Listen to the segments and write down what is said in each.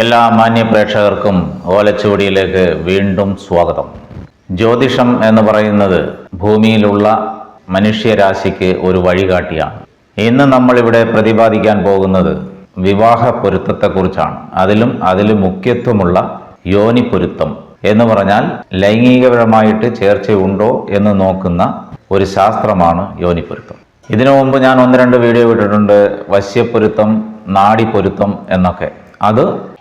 എല്ലാ മാന്യ പ്രേക്ഷകർക്കും ഓലച്ചുവടിയിലേക്ക് വീണ്ടും സ്വാഗതം. ജ്യോതിഷം എന്ന് പറയുന്നത് ഭൂമിയിലുള്ള മനുഷ്യരാശിക്ക് ഒരു വഴികാട്ടിയാണ്. ഇന്ന് നമ്മളിവിടെ പ്രതിപാദിക്കാൻ പോകുന്നത് വിവാഹ പൊരുത്തത്തെക്കുറിച്ചാണ്. അതിലും മുഖ്യത്വമുള്ള യോനി പൊരുത്തം എന്ന് പറഞ്ഞാൽ ലൈംഗികപരമായിട്ട് ചേർച്ചയുണ്ടോ എന്ന് നോക്കുന്ന ഒരു ശാസ്ത്രമാണ് യോനിപ്പൊരുത്തം. ഇതിനു മുമ്പ് ഞാൻ 1-2 വീഡിയോ ഇട്ടിട്ടുണ്ട്, വശ്യപ്പൊരുത്തം, നാഡിപ്പൊരുത്തം എന്നൊക്കെ.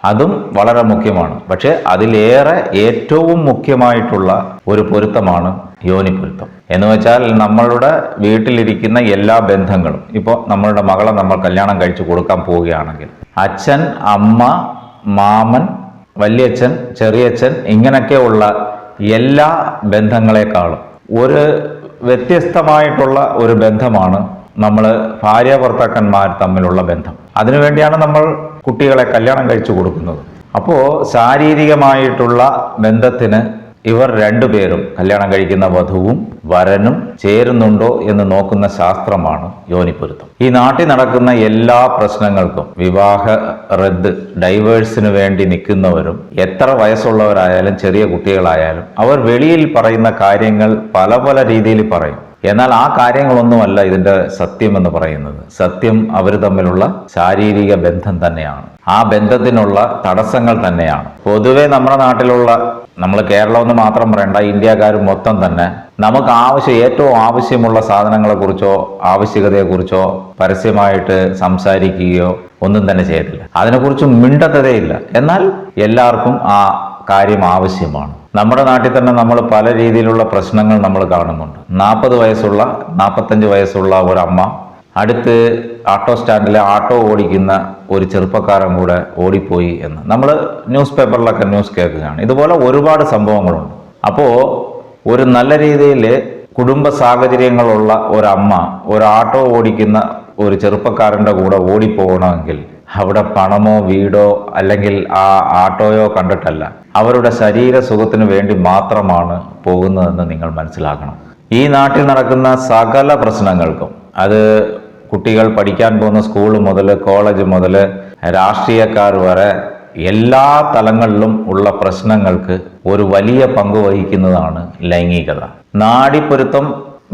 അതും വളരെ മുഖ്യമാണ്. പക്ഷെ അതിലേറെ ഏറ്റവും മുഖ്യമായിട്ടുള്ള ഒരു പൊരുത്തമാണ് യോനിപ്പൊരുത്തം. എന്ന് വെച്ചാൽ നമ്മളുടെ വീട്ടിലിരിക്കുന്ന എല്ലാ ബന്ധങ്ങളും, ഇപ്പോൾ നമ്മളുടെ മകളെ നമ്മൾ കല്യാണം കഴിച്ചു കൊടുക്കാൻ പോവുകയാണെങ്കിൽ അച്ഛൻ, അമ്മ, മാമൻ, വല്യച്ഛൻ, ചെറിയച്ഛൻ, ഇങ്ങനെയൊക്കെയുള്ള എല്ലാ ബന്ധങ്ങളെക്കാളും ഒരു വ്യത്യസ്തമായിട്ടുള്ള ഒരു ബന്ധമാണ് നമ്മൾ ഭാര്യ ഭർത്താക്കന്മാർ തമ്മിലുള്ള ബന്ധം. അതിനുവേണ്ടിയാണ് നമ്മൾ കുട്ടികളെ കല്യാണം കഴിച്ചു കൊടുക്കുന്നത്. അപ്പോൾ ശാരീരികമായിട്ടുള്ള ബന്ധത്തിന് ഇവർ രണ്ടുപേരും, കല്യാണം കഴിക്കുന്ന വധുവും വരനും ചേരുന്നുണ്ടോ എന്ന് നോക്കുന്ന ശാസ്ത്രമാണ് യോനിപ്പൊരുത്തം. ഈ നാട്ടിൽ നടക്കുന്ന എല്ലാ പ്രശ്നങ്ങൾക്കും, വിവാഹ റദ്ദ്, ഡൈവേഴ്സിന് വേണ്ടി നിൽക്കുന്നവരും എത്ര വയസ്സുള്ളവരായാലും ചെറിയ കുട്ടികളായാലും അവർ വെളിയിൽ പറയുന്ന കാര്യങ്ങൾ പല രീതിയിൽ പറയും. എന്നാൽ ആ കാര്യങ്ങളൊന്നുമല്ല ഇതിന്റെ സത്യം എന്ന് പറയുന്നത്. സത്യം അവർ തമ്മിലുള്ള ശാരീരിക ബന്ധം തന്നെയാണ്. ആ ബന്ധത്തിനുള്ള തടസ്സങ്ങൾ തന്നെയാണ്. പൊതുവെ നമ്മുടെ നാട്ടിലുള്ള, നമ്മൾ കേരളമെന്ന് മാത്രം പറയണ്ട, ഇന്ത്യക്കാർ മൊത്തം തന്നെ നമുക്ക് ഏറ്റവും ആവശ്യമുള്ള സാധനങ്ങളെക്കുറിച്ചോ ആവശ്യകതയെക്കുറിച്ചോ പരസ്യമായിട്ട് സംസാരിക്കുകയോ ഒന്നും തന്നെ ചെയ്തില്ല. അതിനെക്കുറിച്ച് മിണ്ടത്തതേയില്ല. എന്നാൽ എല്ലാവർക്കും ആ കാര്യം ആവശ്യമാണ്. നമ്മുടെ നാട്ടിൽ തന്നെ നമ്മൾ പല രീതിയിലുള്ള പ്രശ്നങ്ങൾ നമ്മൾ കാണുന്നുണ്ട്. 40 വയസ്സുള്ള 45 വയസ്സുള്ള ഒരമ്മ അടുത്ത് ഓട്ടോ സ്റ്റാൻഡിലെ ഓട്ടോ ഓടിക്കുന്ന ഒരു ചെറുപ്പക്കാരൻ കൂടെ ഓടിപ്പോയി എന്ന് നമ്മൾ ന്യൂസ് പേപ്പറിലൊക്കെ ന്യൂസ് കേൾക്കുകയാണ്. ഇതുപോലെ ഒരുപാട് സംഭവങ്ങളുണ്ട്. അപ്പോൾ ഒരു നല്ല രീതിയിൽ കുടുംബ സാഹചര്യങ്ങളുള്ള ഒരമ്മ ഒരു ഓട്ടോ ഓടിക്കുന്ന ഒരു ചെറുപ്പക്കാരൻ്റെ കൂടെ ഓടിപ്പോകണമെങ്കിൽ അവിടെ പണമോ വീടോ അല്ലെങ്കിൽ ആ ആട്ടോയോ കണ്ടിട്ടല്ല, അവരുടെ ശരീര സുഖത്തിന് വേണ്ടി മാത്രമാണ് പോകുന്നതെന്ന് നിങ്ങൾ മനസ്സിലാക്കണം. ഈ നാട്ടിൽ നടക്കുന്ന സകല പ്രശ്നങ്ങൾക്കും, അത് കുട്ടികൾ പഠിക്കാൻ പോകുന്ന സ്കൂൾ മുതൽ കോളേജ് മുതൽ രാഷ്ട്രീയക്കാർ വരെ എല്ലാ തലങ്ങളിലും ഉള്ള പ്രശ്നങ്ങൾക്ക് ഒരു വലിയ പങ്ക് വഹിക്കുന്നതാണ് ലൈംഗികത. നാഡിപ്പൊരുത്തം,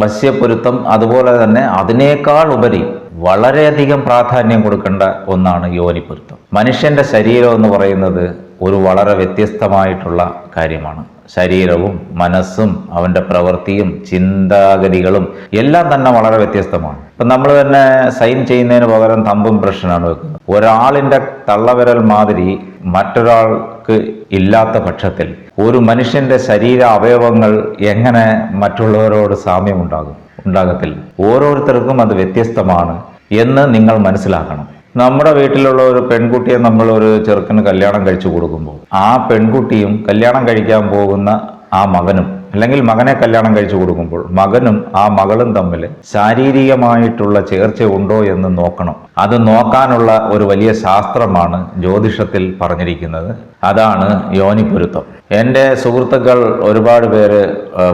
വശ്യപ്പൊരുത്തം, അതുപോലെ തന്നെ അതിനേക്കാൾ ഉപരി വളരെയധികം പ്രാധാന്യം കൊടുക്കേണ്ട ഒന്നാണ് യോനിപ്പൊരുത്തം. മനുഷ്യന്റെ ശരീരം എന്ന് പറയുന്നത് ഒരു വളരെ വ്യത്യസ്തമായിട്ടുള്ള കാര്യമാണ്. ശരീരവും മനസ്സും അവൻ്റെ പ്രവൃത്തിയും ചിന്താഗതികളും എല്ലാം തന്നെ വളരെ വ്യത്യസ്തമാണ്. ഇപ്പം നമ്മൾ തന്നെ സൈൻ ചെയ്യുന്നതിന് പകരം തമ്പും ബ്രഷാണ് വെക്കുന്നത്. ഒരാളിൻ്റെ തള്ളവിരൽ മാതിരി മറ്റൊരാൾക്ക് ഇല്ലാത്ത പക്ഷത്തിൽ ഒരു മനുഷ്യന്റെ ശരീര അവയവങ്ങൾ എങ്ങനെ മറ്റുള്ളവരോട് സാമ്യം ഉണ്ടാകത്തില്ല. ഓരോരുത്തർക്കും അത് വ്യത്യസ്തമാണ് എന്ന് നിങ്ങൾ മനസ്സിലാക്കണം. നമ്മുടെ വീട്ടിലുള്ള ഒരു പെൺകുട്ടിയെ നമ്മൾ ഒരു ചെറുക്കന് കല്യാണം കഴിച്ചു കൊടുക്കുമ്പോൾ ആ പെൺകുട്ടിയും കല്യാണം കഴിക്കാൻ പോകുന്ന ആ മകനും, അല്ലെങ്കിൽ മകനെ കല്യാണം കഴിച്ചു കൊടുക്കുമ്പോൾ മകനും ആ മകളും തമ്മിൽ ശാരീരികമായിട്ടുള്ള ചേർച്ച ഉണ്ടോ എന്ന് നോക്കണം. അത് നോക്കാനുള്ള ഒരു വലിയ ശാസ്ത്രമാണ് ജ്യോതിഷത്തിൽ പറഞ്ഞിരിക്കുന്നത്. അതാണ് യോനിപ്പൊരുത്തം. എൻ്റെ സുഹൃത്തുക്കൾ ഒരുപാട് പേര്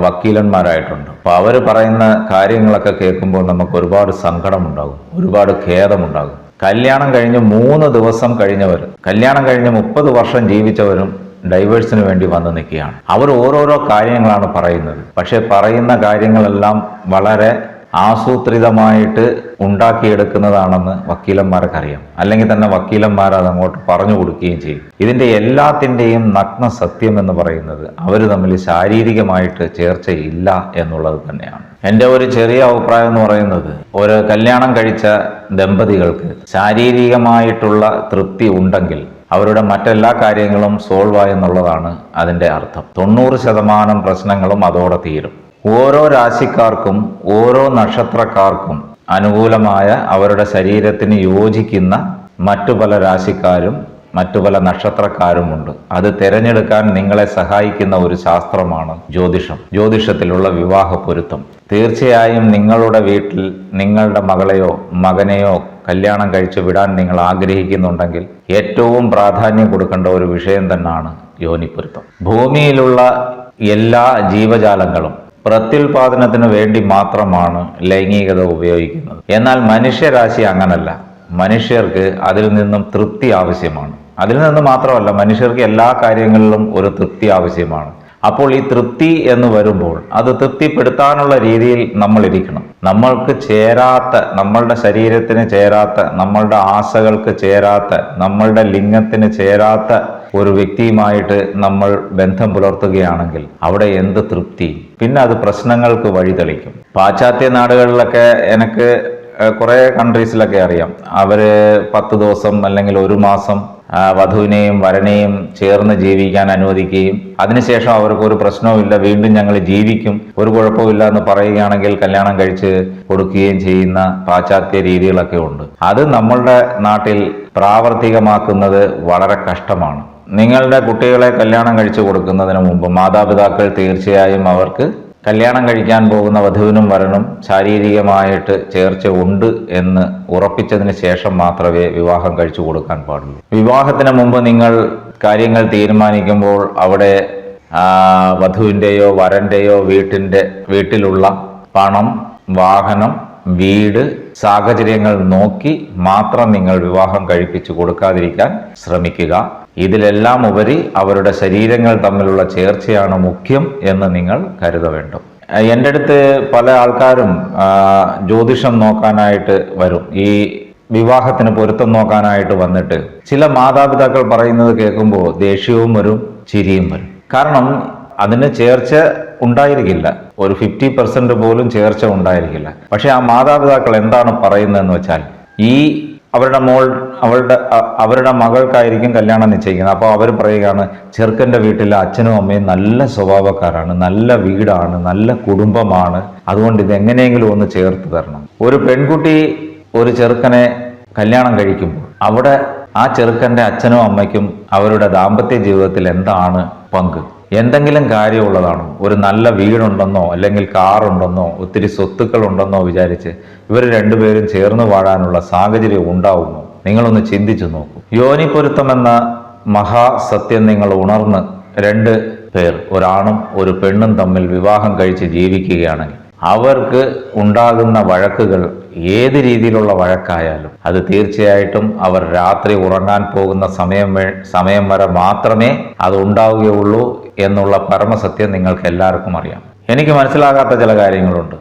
വക്കീലന്മാരായിട്ടുണ്ട്. അപ്പോൾ അവർ പറയുന്ന കാര്യങ്ങളൊക്കെ കേൾക്കുമ്പോൾ നമുക്ക് ഒരുപാട് സങ്കടമുണ്ടാകും, ഒരുപാട് ഖേദമുണ്ടാകും. കല്യാണം കഴിഞ്ഞ് 3 ദിവസം കഴിഞ്ഞവർ, കല്യാണം കഴിഞ്ഞ് 30 വർഷം ജീവിച്ചവരും ഡൈവേഴ്സിന് വേണ്ടി വന്ന് നിൽക്കുകയാണ്. അവർ ഓരോരോ കാര്യങ്ങളാണ് പറയുന്നത്. പക്ഷെ പറയുന്ന കാര്യങ്ങളെല്ലാം വളരെ ആസൂത്രിതമായിട്ട് ഉണ്ടാക്കിയെടുക്കുന്നതാണെന്ന് വക്കീലന്മാർക്കറിയാം. അല്ലെങ്കിൽ തന്നെ വക്കീലന്മാർ അത് അങ്ങോട്ട് പറഞ്ഞു കൊടുക്കുകയും ചെയ്യും. ഇതിൻ്റെ എല്ലാത്തിൻ്റെയും നഗ്ന സത്യം എന്ന് പറയുന്നത് അവർ തമ്മിൽ ശാരീരികമായിട്ട് ചേർച്ചയില്ല എന്നുള്ളത് തന്നെയാണ്. എൻ്റെ ഒരു ചെറിയ അഭിപ്രായം എന്ന് പറയുന്നത്, ഒരു കല്യാണം കഴിച്ച ദമ്പതികൾക്ക് ശാരീരികമായിട്ടുള്ള തൃപ്തി ഉണ്ടെങ്കിൽ അവരുടെ മറ്റെല്ലാ കാര്യങ്ങളും സോൾവ് ആയെന്നുള്ളതാണ് അതിൻ്റെ അർത്ഥം. 90% പ്രശ്നങ്ങളും അതോടെ തീരും. ഓരോ രാശിക്കാർക്കും ഓരോ നക്ഷത്രക്കാർക്കും അനുകൂലമായ അവരുടെ ശരീരത്തിന് യോജിക്കുന്ന മറ്റു പല രാശിക്കാരും മറ്റു പല നക്ഷത്രക്കാരുമുണ്ട്. അത് തിരഞ്ഞെടുക്കാൻ നിങ്ങളെ സഹായിക്കുന്ന ഒരു ശാസ്ത്രമാണ് ജ്യോതിഷം. ജ്യോതിഷത്തിലുള്ള വിവാഹ പൊരുത്തം. തീർച്ചയായും നിങ്ങളുടെ വീട്ടിൽ നിങ്ങളുടെ മകളെയോ മകനെയോ കല്യാണം കഴിച്ചു വിടാൻ നിങ്ങൾ ആഗ്രഹിക്കുന്നുണ്ടെങ്കിൽ ഏറ്റവും പ്രാധാന്യം കൊടുക്കേണ്ട ഒരു വിഷയം തന്നെയാണ് യോനിപ്പൊരുത്തം. ഭൂമിയിലുള്ള എല്ലാ ജീവജാലങ്ങളും പ്രത്യുൽപാദനത്തിന് വേണ്ടി മാത്രമാണ് ലൈംഗികത ഉപയോഗിക്കുന്നത്. എന്നാൽ മനുഷ്യരാശി അങ്ങനല്ല. മനുഷ്യർക്ക് അതിൽ നിന്നും തൃപ്തി ആവശ്യമാണ്. അതിൽ നിന്ന് മാത്രമല്ല, മനുഷ്യർക്ക് എല്ലാ കാര്യങ്ങളിലും ഒരു തൃപ്തി ആവശ്യമാണ്. അപ്പോൾ ഈ തൃപ്തി എന്ന് വരുമ്പോൾ അത് തൃപ്തിപ്പെടുത്താനുള്ള രീതിയിൽ നമ്മൾ ഇരിക്കണം. നമ്മൾക്ക് ചേരാത്ത, നമ്മളുടെ ശരീരത്തിന് ചേരാത്ത, നമ്മളുടെ ആശകൾക്ക് ചേരാത്ത, നമ്മളുടെ ലിംഗത്തിന് ചേരാത്ത ഒരു വ്യക്തിയുമായിട്ട് നമ്മൾ ബന്ധം പുലർത്തുകയാണെങ്കിൽ അവിടെ എന്ത് തൃപ്തി? പിന്നെ അത് പ്രശ്നങ്ങൾക്ക് വഴിതെളിക്കും. പാശ്ചാത്യ നാടുകളിലൊക്കെ എനിക്ക് കുറേ കൺട്രീസിലൊക്കെ അറിയാം, അവര് 10 ദിവസം അല്ലെങ്കിൽ 1 മാസം വധുവിനെയും വരനെയും ചേർന്ന് ജീവിക്കാൻ അനുവദിക്കുകയും അതിനുശേഷം അവർക്ക് ഒരു പ്രശ്നവുമില്ല, വീണ്ടും ഞങ്ങൾ ജീവിക്കും, ഒരു കുഴപ്പമില്ല എന്ന് പറയുകയാണെങ്കിൽ കല്യാണം കഴിച്ച് കൊടുക്കുകയും ചെയ്യുന്ന പാശ്ചാത്യ രീതികളൊക്കെ ഉണ്ട്. അത് നമ്മളുടെ നാട്ടിൽ പ്രാവർത്തികമാക്കുന്നത് വളരെ കഷ്ടമാണ്. നിങ്ങളുടെ കുട്ടികളെ കല്യാണം കഴിച്ചു കൊടുക്കുന്നതിന് മുമ്പ് മാതാപിതാക്കൾ തീർച്ചയായും അവർക്ക് കല്യാണം കഴിക്കാൻ പോകുന്ന വധുവിനും വരനും ശാരീരികമായിട്ട് ചേർച്ച ഉണ്ട് എന്ന് ഉറപ്പിച്ചതിന് ശേഷം മാത്രമേ വിവാഹം കഴിച്ചു കൊടുക്കാൻ പാടുള്ളൂ. വിവാഹത്തിന് മുമ്പ് നിങ്ങൾ കാര്യങ്ങൾ തീരുമാനിക്കുമ്പോൾ അവിടെ വധുവിൻ്റെയോ വരൻ്റെയോ വീട്ടിലുള്ള പണം, വാഹനം, വീട്, സാഹചര്യങ്ങൾ നോക്കി മാത്രം നിങ്ങൾ വിവാഹം കഴിപ്പിച്ചു കൊടുക്കാതിരിക്കാൻ ശ്രമിക്കുക. ഇതിലെല്ലാം ഉപരി അവരുടെ ശരീരങ്ങൾ തമ്മിലുള്ള ചേർച്ചയാണ് മുഖ്യം എന്ന് നിങ്ങൾ കരുത വേണ്ടും. എൻ്റെ അടുത്ത് പല ആൾക്കാരും ജ്യോതിഷം നോക്കാനായിട്ട് വരും. ഈ വിവാഹത്തിന് പൊരുത്തം നോക്കാനായിട്ട് വന്നിട്ട് ചില മാതാപിതാക്കൾ പറയുന്നത് കേൾക്കുമ്പോൾ ദേഷ്യവും വരും, ചിരിയും വരും. കാരണം അതിന് ചേർച്ച ഉണ്ടായിരിക്കില്ല, ഒരു 50% പോലും ചേർച്ച ഉണ്ടായിരിക്കില്ല. പക്ഷെ ആ മാതാപിതാക്കൾ എന്താണ് പറയുന്നതെന്ന് വെച്ചാൽ, ഈ അവരുടെ മകൾക്കായിരിക്കും കല്യാണം നിശ്ചയിക്കുന്നത്. അപ്പോൾ അവർ പറയുകയാണ്, ചെറുക്കൻ്റെ വീട്ടിലെ അച്ഛനും അമ്മയും നല്ല സ്വഭാവക്കാരാണ്, നല്ല വീടാണ്, നല്ല കുടുംബമാണ്, അതുകൊണ്ട് ഇത് എങ്ങനെയെങ്കിലും ഒന്ന് ചേർത്ത് തരണം. ഒരു പെൺകുട്ടി ഒരു ചെറുക്കനെ കല്യാണം കഴിക്കുമ്പോൾ അവിടെ ആ ചെറുക്കൻ്റെ അച്ഛനും അമ്മയ്ക്കും അവരുടെ ദാമ്പത്യ ജീവിതത്തിൽ എന്താണ് പങ്ക്? എന്തെങ്കിലും കാര്യമുള്ളതാണോ? ഒരു നല്ല വീടുണ്ടെന്നോ അല്ലെങ്കിൽ കാറുണ്ടെന്നോ ഒത്തിരി സ്വത്തുക്കൾ ഉണ്ടെന്നോ വിചാരിച്ച് ഇവർ രണ്ടുപേരും ചേർന്ന് വാഴാനുള്ള സാഹചര്യം ഉണ്ടാവുമോ? നിങ്ങളൊന്ന് ചിന്തിച്ചു നോക്കൂ. യോനിപ്പൊരുത്തം എന്ന മഹാസത്യം നിങ്ങൾ ഉണർന്ന് 2 പേർ, ഒരാണും ഒരു പെണ്ണും തമ്മിൽ വിവാഹം കഴിച്ച് ജീവിക്കുകയാണെങ്കിൽ അവർക്ക് ഉണ്ടാകുന്ന വഴക്കുകൾ ഏത് രീതിയിലുള്ള വഴക്കായാലും അത് തീർച്ചയായിട്ടും അവർ രാത്രി ഉറങ്ങാൻ പോകുന്ന സമയം വരെ മാത്രമേ അത് ഉണ്ടാവുകയുള്ളൂ എന്നുള്ള പരമസത്യം നിങ്ങൾക്ക് എല്ലാവർക്കും അറിയാം. എനിക്ക് മനസ്സിലാകാത്ത ചില കാര്യങ്ങളുണ്ട്.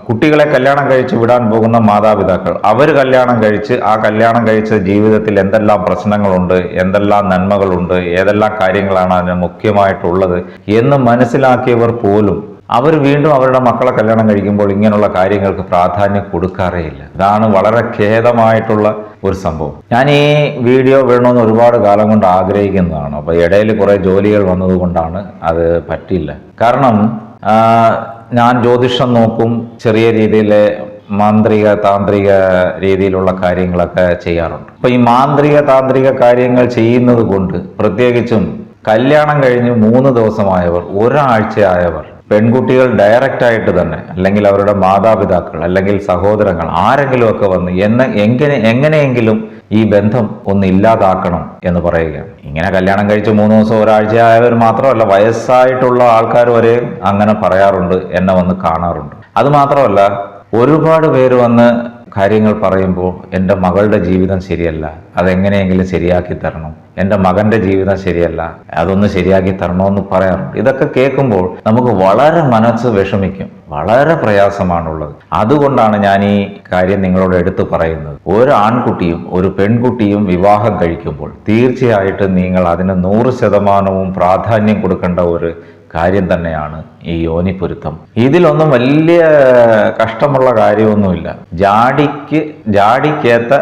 കുട്ടികളെ കല്യാണം കഴിച്ച് വിടാൻ പോകുന്ന മാതാപിതാക്കൾ, അവർ കല്യാണം കഴിച്ച് ആ കല്യാണം കഴിച്ച ജീവിതത്തിൽ എന്തെല്ലാം പ്രശ്നങ്ങളുണ്ട്, എന്തെല്ലാം നന്മകളുണ്ട്, ഏതെല്ലാം കാര്യങ്ങളാണ് അതിന് മുഖ്യമായിട്ടുള്ളത് എന്ന് മനസ്സിലാക്കിയവർ പോലും അവർ വീണ്ടും അവരുടെ മക്കളെ കല്യാണം കഴിക്കുമ്പോൾ ഇങ്ങനെയുള്ള കാര്യങ്ങൾക്ക് പ്രാധാന്യം കൊടുക്കാറേയില്ല. ഇതാണ് വളരെ ഖേദമായിട്ടുള്ള ഒരു സംഭവം. ഞാൻ ഈ വീഡിയോ വേണമെന്ന് ഒരുപാട് കാലം കൊണ്ട് ആഗ്രഹിക്കുന്നതാണ്. അപ്പോൾ ഇടയിൽ കുറേ ജോലികൾ വന്നതുകൊണ്ടാണ് അത് പറ്റില്ല. കാരണം ഞാൻ ജ്യോതിഷം നോക്കും, ചെറിയ രീതിയിലെ മാന്ത്രിക താന്ത്രിക രീതിയിലുള്ള കാര്യങ്ങളൊക്കെ ചെയ്യാറുണ്ട്. അപ്പോൾ ഈ മാന്ത്രിക താന്ത്രിക കാര്യങ്ങൾ ചെയ്യുന്നത് കൊണ്ട്, പ്രത്യേകിച്ചും കല്യാണം കഴിഞ്ഞ് 3 ദിവസമായവർ, ഒരാഴ്ചയായവർ, പെൺകുട്ടികൾ ഡയറക്റ്റായിട്ട് തന്നെ അല്ലെങ്കിൽ അവരുടെ മാതാപിതാക്കൾ അല്ലെങ്കിൽ സഹോദരങ്ങൾ ആരെങ്കിലുമൊക്കെ വന്ന് എങ്ങനെയെങ്കിലും ഈ ബന്ധം ഒന്ന് ഇല്ലാതാക്കണം എന്ന് പറയുകയാണ്. ഇങ്ങനെ കല്യാണം കഴിച്ച് 3 ദിവസം ഒരാഴ്ചയായവർ മാത്രമല്ല, വയസ്സായിട്ടുള്ള ആൾക്കാർ വരെ അങ്ങനെ പറയാറുണ്ട്, എന്നെ വന്ന് കാണാറുണ്ട്. അത് മാത്രമല്ല, ഒരുപാട് പേര് വന്ന് കാര്യങ്ങൾ പറയുമ്പോൾ എൻ്റെ മകളുടെ ജീവിതം ശരിയല്ല, അതെങ്ങനെയെങ്കിലും ശരിയാക്കി തരണം, എൻ്റെ മകൻ്റെ ജീവിതം ശരിയല്ല, അതൊന്ന് ശരിയാക്കി തരണമെന്ന് പറയാറുണ്ട്. ഇതൊക്കെ കേൾക്കുമ്പോൾ നമുക്ക് വളരെ മനസ്സ് വിഷമിക്കും, വളരെ പ്രയാസമാണുള്ളത്. അതുകൊണ്ടാണ് ഞാൻ ഈ കാര്യം നിങ്ങളോട് എടുത്തു പറയുന്നത്. ഒരു ആൺകുട്ടിയും ഒരു പെൺകുട്ടിയും വിവാഹം കഴിക്കുമ്പോൾ തീർച്ചയായിട്ടും നിങ്ങൾ അതിന് 100% പ്രാധാന്യം കൊടുക്കേണ്ട ഒരു കാര്യം തന്നെയാണ് ഈ യോനിപ്പൊരുത്തം. ഇതിലൊന്നും വലിയ കഷ്ടമുള്ള കാര്യമൊന്നുമില്ല. ജാടിക്കേത്ത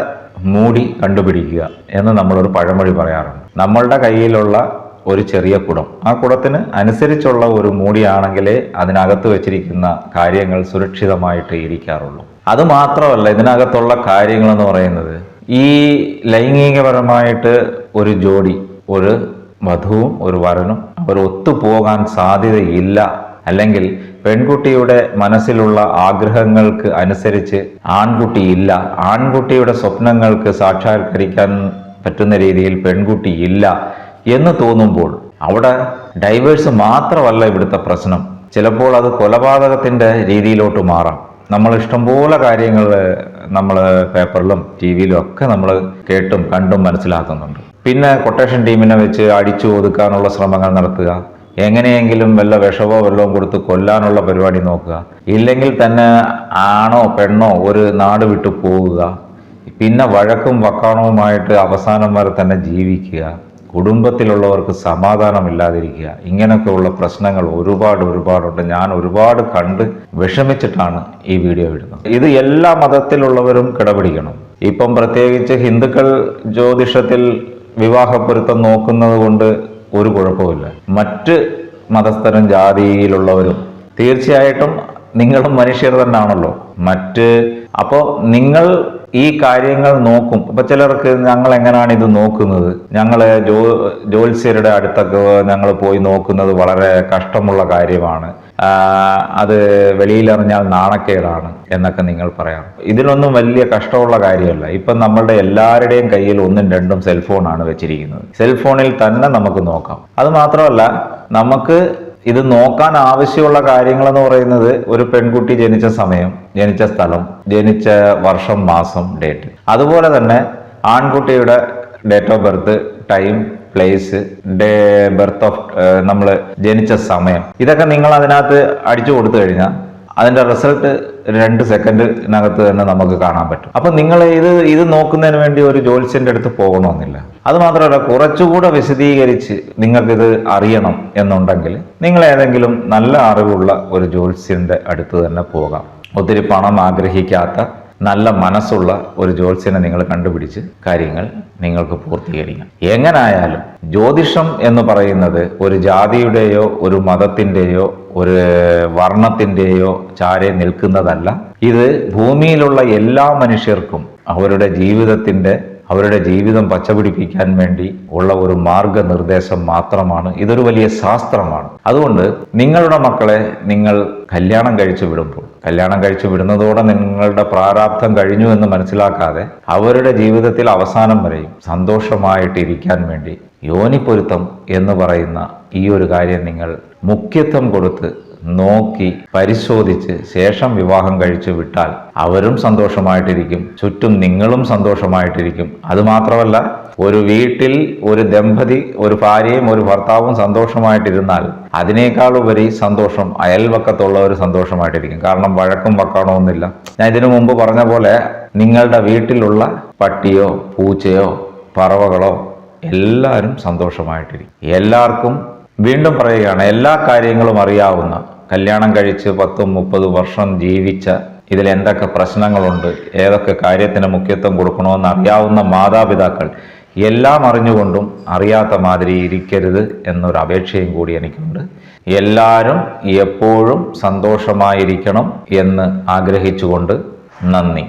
മൂടി കണ്ടുപിടിക്കുക എന്ന് നമ്മളൊരു പഴമൊഴി പറയാറുണ്ട്. നമ്മളുടെ കയ്യിലുള്ള ഒരു ചെറിയ കുടം, ആ കുടത്തിന് അനുസരിച്ചുള്ള ഒരു മൂടിയാണെങ്കിലേ അതിനകത്ത് വെച്ചിരിക്കുന്ന കാര്യങ്ങൾ സുരക്ഷിതമായിട്ട് ഇരിക്കാറുള്ളൂ. അതുമാത്രമല്ല, ഇതിനകത്തുള്ള കാര്യങ്ങളെന്ന് പറയുന്നത്, ഈ ലൈംഗികപരമായിട്ട് ഒരു ജോഡി, ഒരു വധുവും ഒരു വരനും അവർ ഒത്തുപോകാൻ സാധ്യതയില്ല, അല്ലെങ്കിൽ പെൺകുട്ടിയുടെ മനസ്സിലുള്ള ആഗ്രഹങ്ങൾക്ക് അനുസരിച്ച് ആൺകുട്ടിയില്ല, ആൺകുട്ടിയുടെ സ്വപ്നങ്ങൾക്ക് സാക്ഷാത്കരിക്കാൻ പറ്റുന്ന രീതിയിൽ പെൺകുട്ടിയില്ല എന്ന് തോന്നുമ്പോൾ അവിടെ ഡൈവേഴ്സ് മാത്രമല്ല ഇവിടുത്തെ പ്രശ്നം. ചിലപ്പോൾ അത് കൊലപാതകത്തിൻ്റെ രീതിയിലോട്ട് മാറാം. നമ്മൾ ഇഷ്ടംപോലെ കാര്യങ്ങൾ നമ്മൾ പേപ്പറിലും TV യിലും ഒക്കെ നമ്മൾ കേട്ടും കണ്ടും മനസ്സിലാക്കുന്നുണ്ട്. പിന്നെ കൊട്ടേഷൻ ടീമിനെ വെച്ച് അടിച്ചു ഒതുക്കാനുള്ള ശ്രമങ്ങൾ നടത്തുക, എങ്ങനെയെങ്കിലും വല്ല വിഷമോ വല്ലതും കൊടുത്ത് കൊല്ലാനുള്ള പരിപാടി നോക്കുക, ഇല്ലെങ്കിൽ തന്നെ ആണോ പെണ്ണോ ഒരു നാട് വിട്ടു പോവുക, പിന്നെ വഴക്കും വക്കാണവുമായിട്ട് അവസാനം വരെ തന്നെ ജീവിക്കുക, കുടുംബത്തിലുള്ളവർക്ക് സമാധാനമില്ലാതിരിക്കുക. ഇങ്ങനെയൊക്കെയുള്ള പ്രശ്നങ്ങൾ ഒരുപാടുണ്ട്. ഞാൻ ഒരുപാട് കണ്ട് വിഷമിച്ചിട്ടാണ് ഈ വീഡിയോ ഇടുന്നത്. ഇത് എല്ലാ മതത്തിലുള്ളവരും കിടപിടിക്കണം. ഇപ്പം പ്രത്യേകിച്ച് ഹിന്ദുക്കൾ ജ്യോതിഷത്തിൽ വിവാഹപ്പൊരുത്തം നോക്കുന്നത് കൊണ്ട് ഒരു കുഴപ്പമില്ല. മറ്റ് മതസ്ഥരും ജാതിയിലുള്ളവരും തീർച്ചയായിട്ടും നിങ്ങളും മനുഷ്യർ തന്നെയാണല്ലോ. അപ്പോൾ നിങ്ങൾ ഈ കാര്യങ്ങൾ നോക്കും. ഇപ്പൊ ചിലർക്ക് ഞങ്ങൾ എങ്ങനെയാണ് ഇത് നോക്കുന്നത്, ഞങ്ങൾ ജ്യോത്സ്യരുടെ അടുത്തൊക്കെ ഞങ്ങൾ പോയി നോക്കുന്നത് വളരെ കഷ്ടമുള്ള കാര്യമാണ്, അത് വെളിയിലറിഞ്ഞാൽ നാണക്കേടാണ് എന്നൊക്കെ നിങ്ങൾ പറയാം. ഇതിനൊന്നും വലിയ കഷ്ടമുള്ള കാര്യമല്ല. ഇപ്പം നമ്മളുടെ എല്ലാവരുടെയും കയ്യിൽ 1ഉം 2ഉം സെൽഫോണാണ് വെച്ചിരിക്കുന്നത്. സെൽഫോണിൽ തന്നെ നമുക്ക് നോക്കാം. അത് മാത്രമല്ല, നമുക്ക് ഇത് നോക്കാൻ ആവശ്യമുള്ള കാര്യങ്ങളെന്ന് പറയുന്നത് ഒരു പെൺകുട്ടി ജനിച്ച സമയം, ജനിച്ച സ്ഥലം, ജനിച്ച വർഷം, മാസം, ഡേറ്റ്, അതുപോലെ തന്നെ ആൺകുട്ടിയുടെ date of birth, time, place, birth of നമ്മൾ ജനിച്ച സമയം, ഇതൊക്കെ നിങ്ങൾ അതിനകത്ത് അടിച്ചു കൊടുത്തു കഴിഞ്ഞാൽ അതിന്റെ റിസൾട്ട് 2 സെക്കൻഡിനകത്ത് തന്നെ നമുക്ക് കാണാൻ പറ്റും. അപ്പൊ നിങ്ങൾ ഇത് നോക്കുന്നതിന് വേണ്ടി ഒരു ജ്യോത്സ്യന്റെ അടുത്ത് പോകണമെന്നില്ല. അത് മാത്രമല്ല, കുറച്ചുകൂടെ വിശദീകരിച്ച് നിങ്ങൾക്കിത് അറിയണം എന്നുണ്ടെങ്കിൽ നിങ്ങൾ ഏതെങ്കിലും നല്ല അറിവുള്ള ഒരു ജ്യോത്സ്യന്റെ അടുത്ത് തന്നെ പോകാം. ഒത്തിരി പണം ആഗ്രഹിക്കാത്ത നല്ല മനസ്സുള്ള ഒരു ജ്യോത്സ്യനെ നിങ്ങൾ കണ്ടുപിടിച്ച് കാര്യങ്ങൾ നിങ്ങൾക്ക് പൂർത്തീകരിക്കാം. എങ്ങനായാലും ജ്യോതിഷം എന്ന് പറയുന്നത് ഒരു ജാതിയുടെയോ ഒരു മതത്തിൻ്റെയോ ഒരു വർണ്ണത്തിൻ്റെയോ ചാരെ നിൽക്കുന്നതല്ല. ഇത് ഭൂമിയിലുള്ള എല്ലാ മനുഷ്യർക്കും അവരുടെ ജീവിതം പച്ചപിടിപ്പിക്കാൻ വേണ്ടി ഉള്ള ഒരു മാർഗനിർദ്ദേശം മാത്രമാണ്. ഇതൊരു വലിയ ശാസ്ത്രമാണ്. അതുകൊണ്ട് നിങ്ങളുടെ മക്കളെ നിങ്ങൾ കല്യാണം കഴിച്ചു വിടുന്നതോടെ നിങ്ങളുടെ പ്രാരാബ്ധം കഴിഞ്ഞു എന്ന് മനസ്സിലാക്കാതെ അവരുടെ ജീവിതത്തിൽ അവസാനം വരെയും സന്തോഷമായിട്ടിരിക്കാൻ വേണ്ടി യോനിപ്പൊരുത്തം എന്ന് പറയുന്ന ഈ ഒരു കാര്യം നിങ്ങൾ മുഖ്യത്വം കൊടുത്ത് നോക്കി പരിശോധിച്ച് ശേഷം വിവാഹം കഴിച്ചു വിട്ടാൽ അവരും സന്തോഷമായിട്ടിരിക്കും, ചുറ്റും നിങ്ങളും സന്തോഷമായിട്ടിരിക്കും. അതുമാത്രമല്ല, ഒരു വീട്ടിൽ ഒരു ദമ്പതി, ഒരു ഭാര്യയും ഒരു ഭർത്താവും സന്തോഷമായിട്ടിരുന്നാൽ അതിനേക്കാൾ ഉപരി സന്തോഷം അയൽവക്കത്തുള്ളവർ സന്തോഷമായിട്ടിരിക്കും. കാരണം വഴക്കും വക്കാണോന്നില്ല. ഞാൻ ഇതിനു മുമ്പ് പറഞ്ഞ പോലെ നിങ്ങളുടെ വീട്ടിലുള്ള പട്ടിയോ പൂച്ചയോ പറവകളോ എല്ലാവരും സന്തോഷമായിട്ടിരിക്കും. എല്ലാവർക്കും വീണ്ടും പറയുകയാണ്, എല്ലാ കാര്യങ്ങളും അറിയാവുന്ന, കല്യാണം കഴിച്ച് 10-30 വർഷം ജീവിച്ച, ഇതിൽ എന്തൊക്കെ പ്രശ്നങ്ങളുണ്ട്, ഏതൊക്കെ കാര്യത്തിന് മുഖ്യത്വം കൊടുക്കണമെന്ന് അറിയാവുന്ന മാതാപിതാക്കൾ എല്ലാം അറിഞ്ഞുകൊണ്ടും അറിയാത്ത മാതിരി ഇരിക്കരുത് എന്നൊരു അപേക്ഷയും കൂടി എനിക്കുണ്ട്. എല്ലാവരും എപ്പോഴും സന്തോഷമായിരിക്കണം എന്ന് ആഗ്രഹിച്ചുകൊണ്ട് നന്ദി.